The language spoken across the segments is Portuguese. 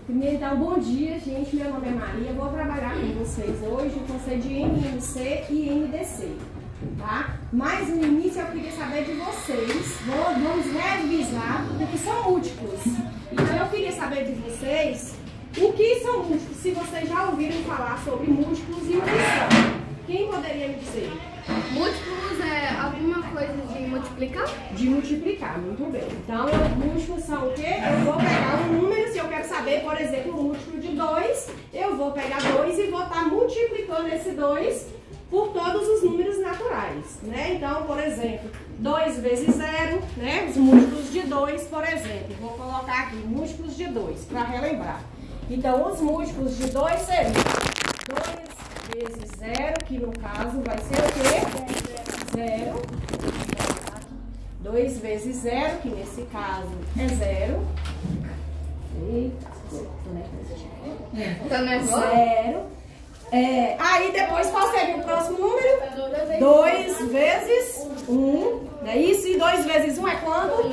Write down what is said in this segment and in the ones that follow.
Primeiro, então, bom dia, gente. Meu nome é Maria. Eu vou trabalhar com vocês hoje o conceito de MMC e MDC, tá? Mas no início eu queria saber de vocês. Vamos revisar o que são múltiplos. Então, eu queria saber de vocês o que são múltiplos, se vocês já ouviram falar sobre múltiplos e o que são. Quem poderia me dizer? Múltiplos é alguma coisa de multiplicar? De multiplicar, muito bem. Então, múltiplos são o quê? Eu vou pegar um número, se eu quero saber, por exemplo, o múltiplo de 2, eu vou pegar 2 e vou estar multiplicando esse 2 por todos os números naturais, né? Então, por exemplo, 2 vezes 0, né? Os múltiplos de 2, por exemplo. Vou colocar aqui múltiplos de 2, para relembrar. Então, os múltiplos de 2 seriam 2 vezes 0, que no caso vai ser o quê? 0. 2 vezes 0, que nesse caso é 0. Eita, Tá nervoso? 0. Aí depois qual seria o próximo número? 2 vezes 1. Não é isso? E 2 vezes 1 é quanto?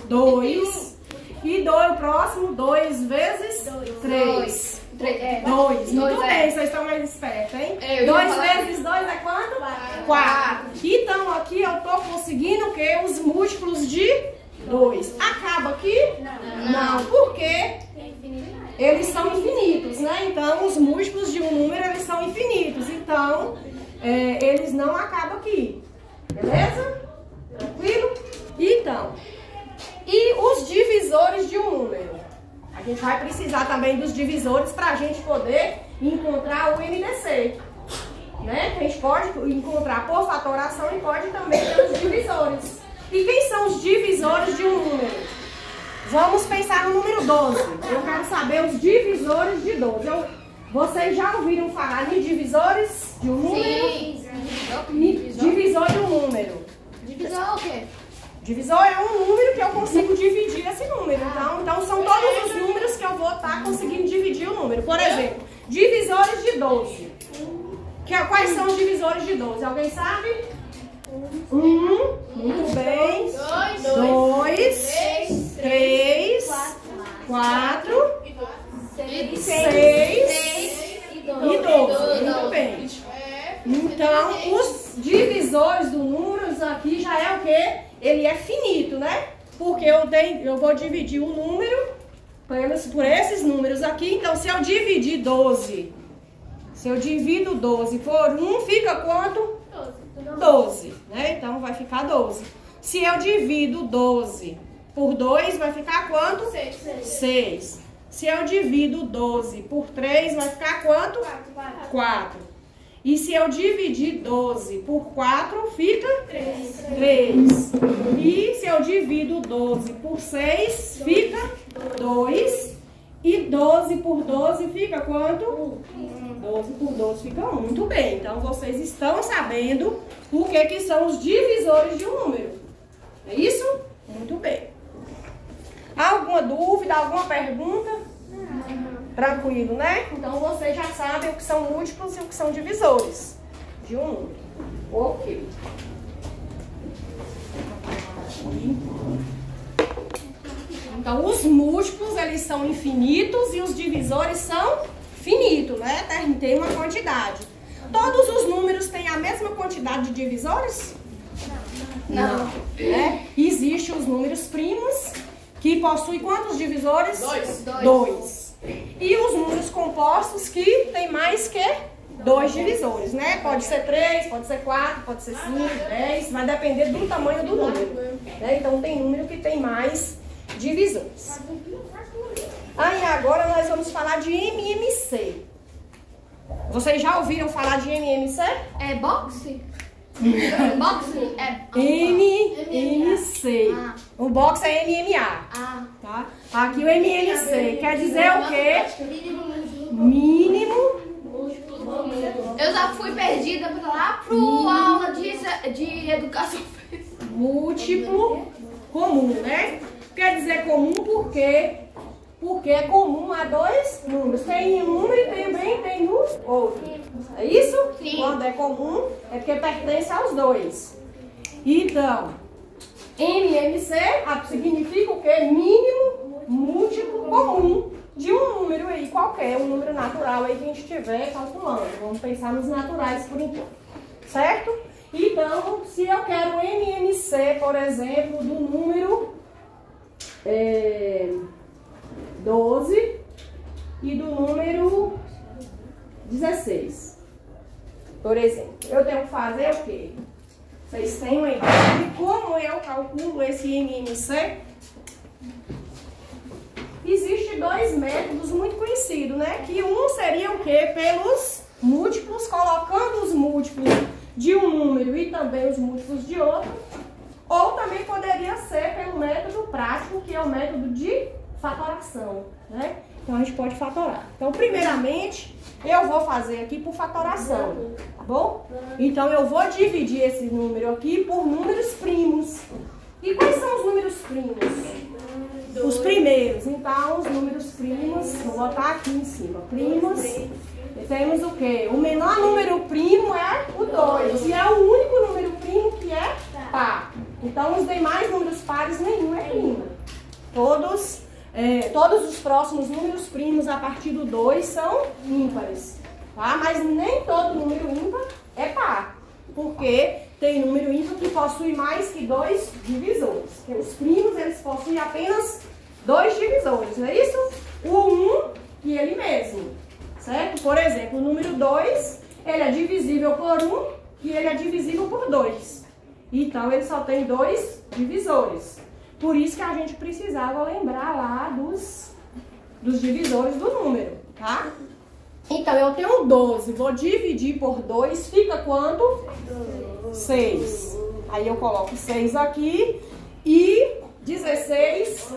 2. E o próximo, 2 vezes 3. 2. Muito bem, vocês estão mais espertos, hein? 2 vezes 2 é quanto? 4. Então aqui eu tô conseguindo o quê? Os múltiplos de 2. Acaba aqui? Não. Por quê? Eles são infinitos, né? Então os múltiplos de um número, eles são infinitos. Então, eles não acabam aqui. Beleza? Tranquilo? Então, e os divisores de um número? A gente vai precisar também dos divisores para a gente poder encontrar o MDC, né? A gente pode encontrar por fatoração e pode também pelos divisores. E quem são os divisores de um número? Vamos pensar no número 12. Eu quero saber os divisores de 12. Vocês já ouviram falar em divisores de um número? Sim. Divisor de um número. Divisor é o quê? Divisor é um número que eu consigo dividir esse número. Então são todos os números que eu vou estar conseguindo dividir o número. Por exemplo, divisores de 12. Quais são os divisores de 12? Alguém sabe? 1, muito bem. 2, 3, 4, 6 e 12. Muito bem. Então, os divisores do número aqui já é o quê? Ele é finito, né? Porque eu vou dividir o número por esses números aqui. Então, se eu dividir 12, se eu divido 12 por 1, fica quanto? 12, né? Então, vai ficar 12. Se eu divido 12 por 2, vai ficar quanto? 6. Se eu divido 12 por 3, vai ficar quanto? 4. E se eu dividir 12 por 4, fica 3. E se eu divido 12 por 6, fica 2. E 12 por 12 fica quanto? 12 por 12 fica 1. Muito bem, então vocês estão sabendo o que são os divisores de um número. É isso? Muito bem. Alguma dúvida, alguma pergunta? Tranquilo, né? Então vocês já sabem o que são múltiplos e o que são divisores de um número. Ok. Então os múltiplos, eles são infinitos e os divisores são finitos, né? Tem uma quantidade. Todos os números têm a mesma quantidade de divisores? Não. Né? Existem os números primos, que possuem quantos divisores? 2. E os números compostos que tem mais que 2 divisores, né? Pode ser 3, pode ser 4, pode ser 5, 10, vai depender do tamanho do número, né? Então tem número que tem mais divisores. Aí agora nós vamos falar de MMC. Vocês já ouviram falar de MMC? É boxe? Boxe? MMC. O boxe é MMA. Tá? Aqui o MMC quer dizer o quê? Mínimo. Eu já fui perdida para lá pro aula de educação. Múltiplo comum, né? Quer dizer comum porque é comum a 2 números. Tem um número e também tem no outro. É isso? Sim. Quando é comum, é porque pertence aos 2. Então, MMC significa o quê? Mínimo múltiplo comum de um qualquer, um número natural aí que a gente estiver calculando. Vamos pensar nos naturais por enquanto, certo? Então, se eu quero o MMC, por exemplo, do número 12 e do número 16, por exemplo, eu tenho que fazer o quê? Vocês têm uma ideia de como eu calculo esse MMC? Existem dois métodos muito conhecidos, né? Que um seria o quê? Pelos múltiplos, colocando os múltiplos de um número e também os múltiplos de outro. Ou também poderia ser pelo método prático, que é o método de fatoração, né? Então a gente pode fatorar. Então, primeiramente, eu vou fazer aqui por fatoração, tá bom? Então eu vou dividir esse número aqui por números primos. E quais são os números primos? Os primeiros. Então, os números primos, vou botar aqui em cima. Primos, temos o quê? O menor número primo é o 2. E é o único número primo que é par. Então, os demais números pares, nenhum é primo. Todos os próximos números primos a partir do 2 são ímpares. Tá? Mas nem todo número ímpar é par. Porque tem número ímpar que possui mais que 2 divisores. Porque os primos, eles possuem apenas 2 divisores, não é isso? O 1 e ele mesmo, certo? Por exemplo, o número 2, ele é divisível por 1 e ele é divisível por 2. Então, ele só tem 2 divisores. Por isso que a gente precisava lembrar lá dos divisores do número, tá? Então, eu tenho 12, vou dividir por 2, fica quanto? 6. Aí eu coloco 6 aqui e 16,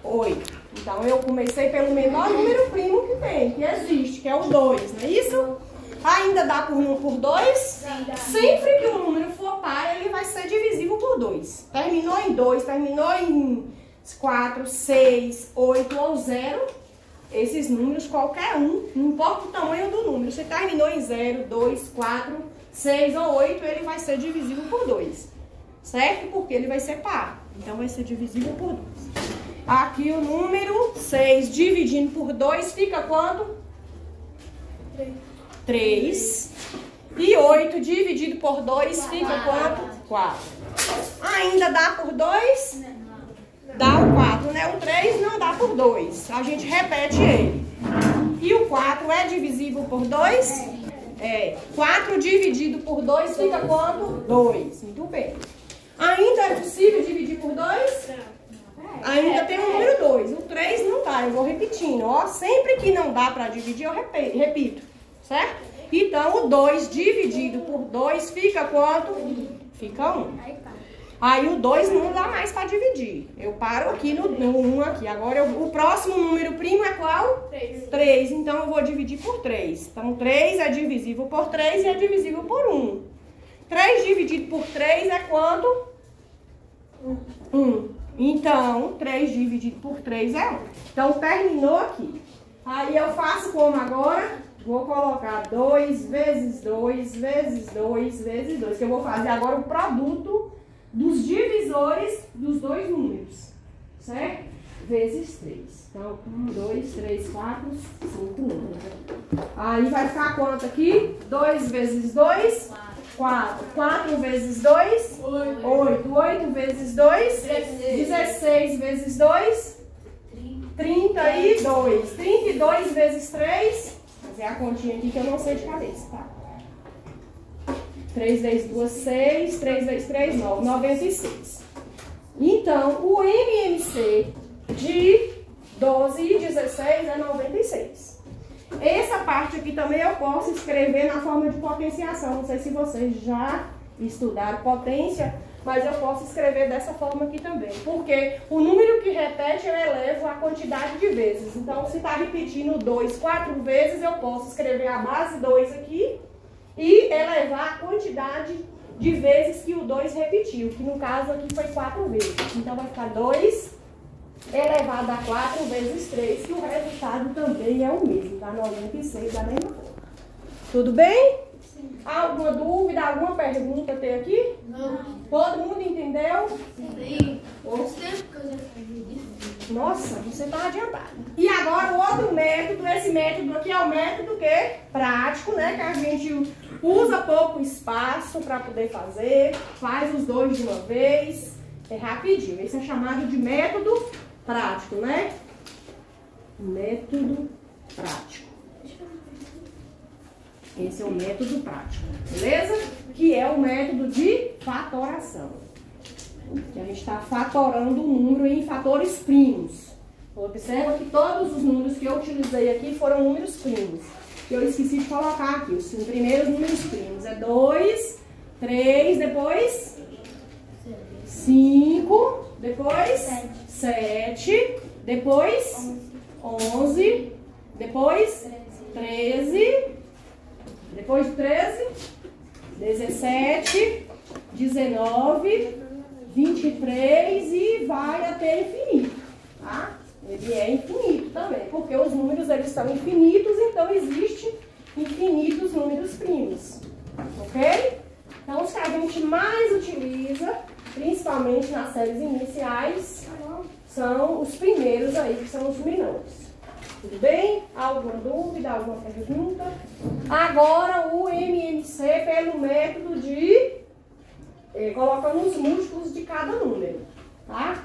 8. Então, eu comecei pelo menor número primo que tem, que existe, que é o 2, não é isso? Ainda dá por 2? Sempre que o número for par, ele vai ser divisível por 2. Terminou em 2, terminou em 4, 6, 8 ou 0. Esses números, qualquer um, não importa o tamanho do número. Se terminou em 0, 2, 4, 6 ou 8, ele vai ser divisível por 2. Certo? Porque ele vai ser par. Então, vai ser divisível por 2. Aqui o número 6 dividindo por 2 fica quanto? 3. E 8 dividido por 2 fica quanto? 4. Ainda dá por 2? Dá o 4, né? O 3 não dá por 2. A gente repete ele. E o 4 é divisível por 2? É. 4 dividido por 2 fica quanto? 2. Muito bem. Ainda é possível dividir por 2? Ainda tem o número 2. O 3 não dá. Eu vou repetindo. Ó, sempre que não dá para dividir, eu repito. Certo? Então, o 2 dividido por 2 fica quanto? Fica 1. Aí o 2 não dá mais para dividir. Eu paro aqui no 1 aqui. Agora, o próximo número primo é qual? 3. Então, eu vou dividir por 3. Então, 3 é divisível por 3 e é divisível por 1. 3 dividido por 3 é quanto? 1. Então, 3 dividido por 3 é 1. Então, terminou aqui. Aí, eu faço como agora? Vou colocar 2 vezes 2 vezes 2 vezes 2. Que eu vou fazer agora o produto dos divisores dos dois números, certo? Vezes 3. Então, 1, 2, 3, 4, 5 números. Aí vai ficar quanto aqui? 2 vezes 2, 4. 4 vezes 2, 8. 8 vezes 2, 16 vezes 2, 32. 32 vezes 3, vou fazer a continha aqui que eu não sei de cabeça, tá? 3 vezes 2, 6. 3 vezes 3, 9. 96. Então, o MMC de 12 e 16 é 96. Essa parte aqui também eu posso escrever na forma de potenciação. Não sei se vocês já estudaram potência, mas eu posso escrever dessa forma aqui também. Porque o número que repete eu elevo a quantidade de vezes. Então, se está repetindo 2 4 vezes, eu posso escrever a base 2 aqui e elevar a quantidade de vezes que o 2 repetiu, que no caso aqui foi 4 vezes. Então vai ficar 2 elevado a 4 vezes 3, que o resultado também é o mesmo, tá? 96 da mesma forma. Tudo bem? Sim. Alguma dúvida, alguma pergunta tem aqui? Não. Todo mundo entendeu? Sim. Nossa, você está adiantado. E agora o outro método, esse esse método aqui é o método que prático, né? Que a gente usa pouco espaço para poder fazer, faz os dois de uma vez, é rapidinho. Esse é chamado de método prático, né? Método prático. Esse é o método prático, beleza? Que é o método de fatoração. Que a gente está fatorando o número em fatores primos. Observa que todos os números que eu utilizei aqui foram números primos. Que eu esqueci de colocar aqui. Os primeiros números primos é 2, 3, depois 5, depois 7, depois 11, depois 13, depois de 13, 17, 19, 23 e vai até infinito, tá? Ele é infinito também, porque os números eles são infinitos, então existe infinitos números primos, ok? Então os que a gente mais utiliza, principalmente nas séries iniciais, são os primeiros aí, que são os menores. Tudo bem? Alguma dúvida, alguma pergunta? Agora o MMC pelo método de colocando os múltiplos de cada número, tá?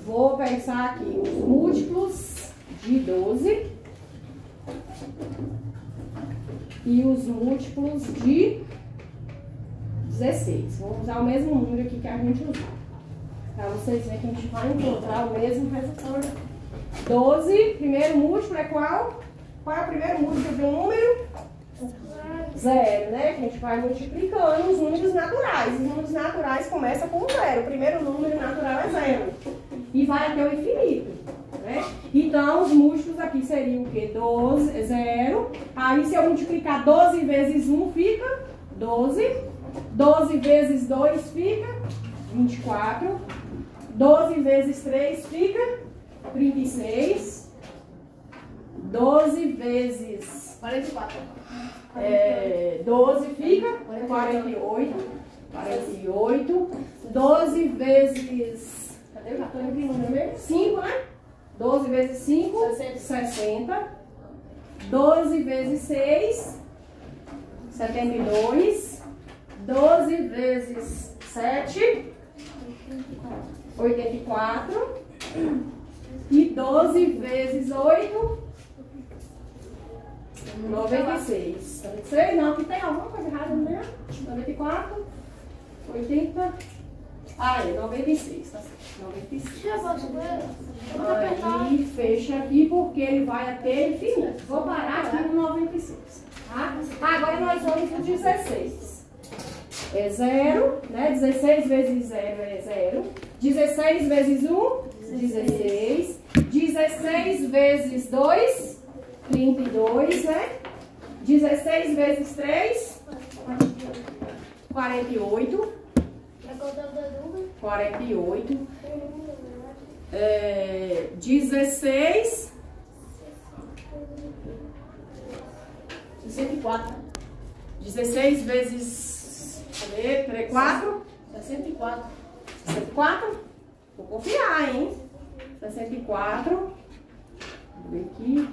Vou pensar aqui os múltiplos de 12 e os múltiplos de 16. Vou usar o mesmo número aqui que a gente usou, para vocês verem que a gente vai encontrar o mesmo resultado. 12, primeiro múltiplo é qual? Qual é o primeiro múltiplo de um número? 0, né? Que a gente vai multiplicando os números naturais. Os números naturais começam com 0. O primeiro número natural é 0. E vai até o infinito, né? Então, os múltiplos aqui seriam o quê? 12, 0. Aí, se eu multiplicar 12 vezes 1, fica 12. 12 vezes 2 fica 24. 12 vezes 3 fica 36. 12 vezes 44. 12 fica 48. 48. 12 vezes... Cadê? Eu já estou em número mesmo. 5, né? 12 vezes 5, 60. 12 vezes 6, 72. 12 vezes 7, 84. E 12 vezes 8, 96. 96? Não, aqui tem alguma coisa errada, né? 94, 80. Ah, é 96, tá certo. 96. Aí fecha aqui porque ele vai até infinito. Vou parar aqui no 96. Tá? Agora nós vamos pro 16. É 0, né? 16 vezes 0 é 0. 16 vezes 1, 16. 16 vezes 2, 32, né? 16 vezes 3, 48. 48. 16. 64. 16 vezes... Cadê? 4? 64. 64? Vou confiar, hein? 64. Vou ver aqui.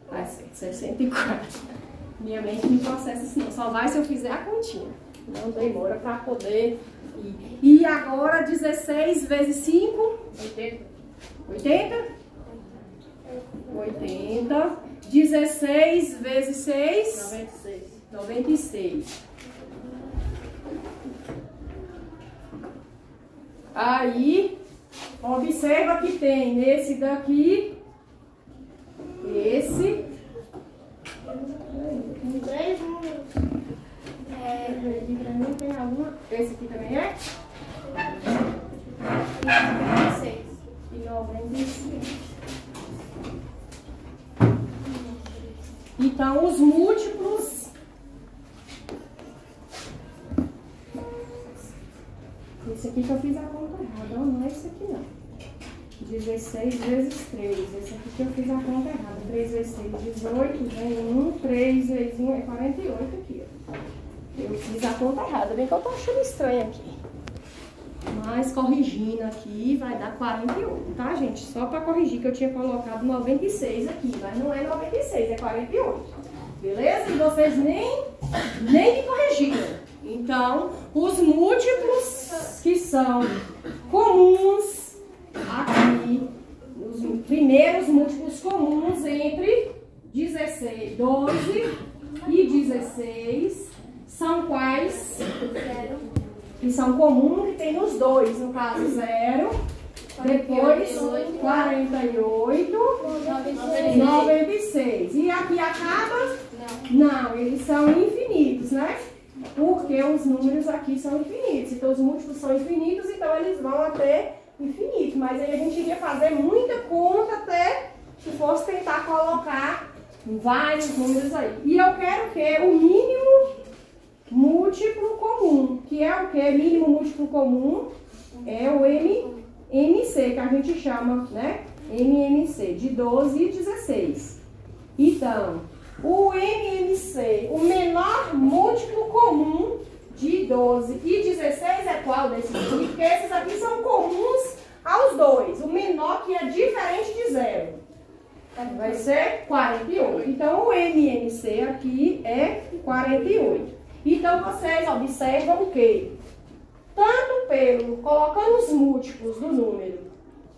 Vai ser 64. Minha mente não processa isso não. Só vai se eu fizer a continha. Não demora para poder ir. E agora 16 vezes 5? 80. 80? 80. 16 vezes 6? 96. 96. Aí, observa que tem esse daqui, esse. Três números. Tem alguma? Esse aqui também é? 96. E 96. Então, os múltiplos. Esse aqui que eu fiz a conta errada, não é esse aqui não. 16 vezes 3. Esse aqui que eu fiz a conta errada. 3 vezes 6, 18, vem 1, 3 vezes 1 é 48 aqui, ó. Eu fiz a conta errada, bem que eu tô achando estranho aqui. Mas corrigindo aqui vai dar 48, tá, gente? Só para corrigir que eu tinha colocado 96 aqui, mas não é 96, é 48. Beleza? E vocês nem me corrigiram. Então, os múltiplos que são comuns aqui, os primeiros múltiplos comuns entre 16, 12 e 16 são quais? Que são comuns, que tem nos dois, no caso 0, depois 48, 96. E aqui acaba? Não, eles são infinitos, né? Porque os números aqui são infinitos. Então os múltiplos são infinitos, então eles vão até infinito. Mas aí a gente iria fazer muita conta até se fosse tentar colocar vários números aí. E eu quero que o mínimo múltiplo comum, que é o que? Mínimo múltiplo comum é o MMC, que a gente chama, né? MMC, de 12 e 16. Então, o MMC, o menor múltiplo comum de 12 e 16 é qual desses aqui? Porque esses aqui são comuns aos dois. O menor que é diferente de 0 vai ser 48. Então, o MMC aqui é 48. Então, vocês observam que, tanto colocando os múltiplos do número,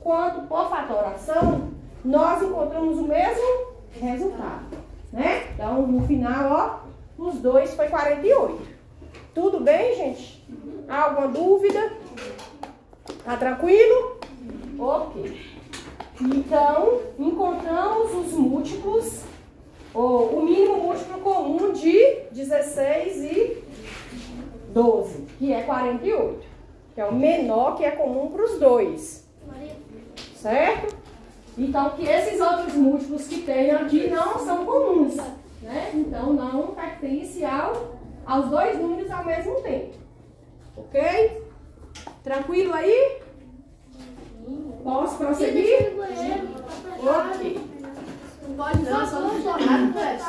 quanto por fatoração, nós encontramos o mesmo resultado, né? Então, no final, ó, os dois foi 48. Tudo bem, gente? Alguma dúvida? Tá tranquilo? Ok. Então, encontramos os múltiplos, o mínimo múltiplo comum de 16 e 12, que é 48, que é o menor que é comum para os dois, certo? Então, que esses outros múltiplos que tem aqui não são comuns, né? Então, não pertence aos dois números ao mesmo tempo, ok? Tranquilo aí? Posso prosseguir? Ok. Não pode não, só não tornar, parece.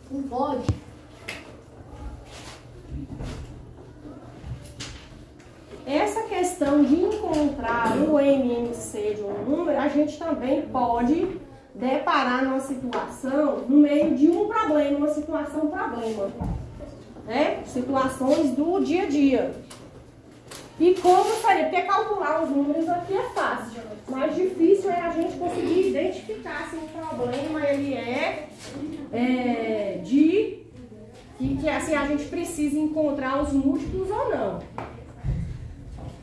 Não pode. Essa questão de encontrar o MMC de um número, a gente também pode deparar numa situação no meio de um problema, uma situação problema, né? Situações do dia a dia. E como seria? Porque calcular os números aqui é fácil. Mais difícil é a gente conseguir identificar se o problema ele que assim a gente precisa encontrar os múltiplos ou não,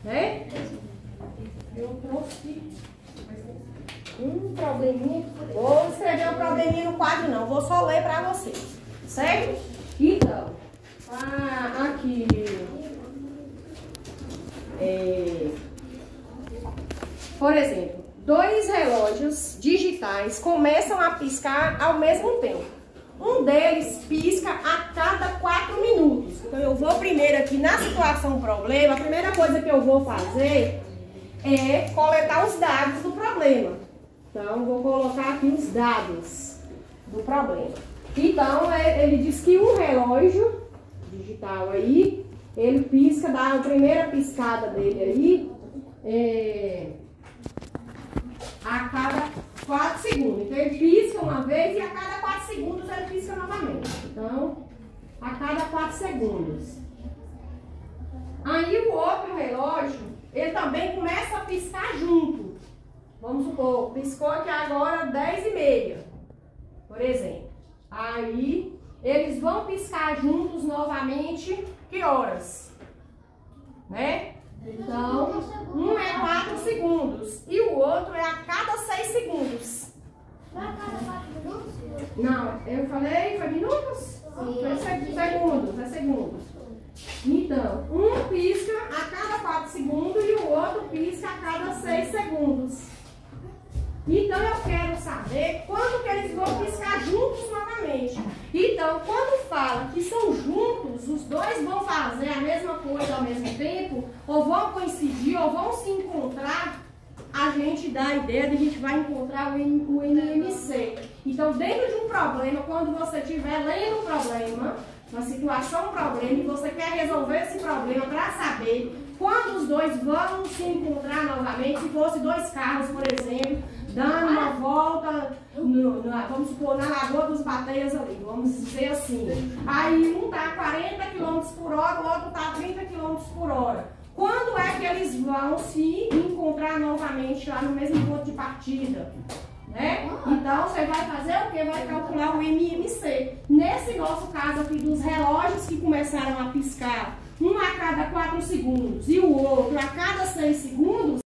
né? Eu trouxe um probleminha. Vou escrever um probleminha no quadro não, vou só ler para vocês, certo? Então, aqui por exemplo, 2 relógios digitais começam a piscar ao mesmo tempo. Um deles pisca a cada 4 minutos. Então eu vou primeiro aqui na situação problema, a primeira coisa que eu vou fazer é coletar os dados do problema. Então vou colocar aqui os dados do problema. Então ele diz que um relógio digital aí, ele pisca, dá a primeira piscada dele aí, a cada 4 segundos. Então ele pisca uma vez e a cada 4 segundos ele pisca novamente. Então, a cada 4 segundos. Aí o outro relógio, ele também começa a piscar junto. Vamos supor, piscou aqui agora 10h30, por exemplo. Aí eles vão piscar juntos novamente, que horas? Né? Então, um é 4 segundos e o outro é a cada 6 segundos. Não é a cada 4 minutos? Não, eu falei, foi minutos? Foi segundos, é segundos. Então, um pisca a cada 4 segundos e o outro pisca a cada 6 segundos. Então, eu quero saber quando que eles vão piscar juntos novamente. Então, quando fala que são juntos, os dois vão fazer a mesma coisa ao mesmo tempo, ou vão coincidir, ou vão se encontrar, a gente dá a ideia de que a gente vai encontrar o MMC. Então, dentro de um problema, quando você estiver lendo um problema, uma situação, um problema, e você quer resolver esse problema para saber os dois vão se encontrar novamente, se fosse dois carros, por exemplo, dando uma volta, vamos supor, na Lagoa dos Bateias ali, vamos dizer assim. Aí um está a 40 km por hora, o outro está a 30 km por hora. Quando é que eles vão se encontrar novamente lá no mesmo ponto de partida? Né? Então, você vai fazer o quê? Vai calcular o MMC. Nesse nosso caso aqui dos relógios que começaram a piscar, um a cada 4 segundos e o outro a cada 6 segundos,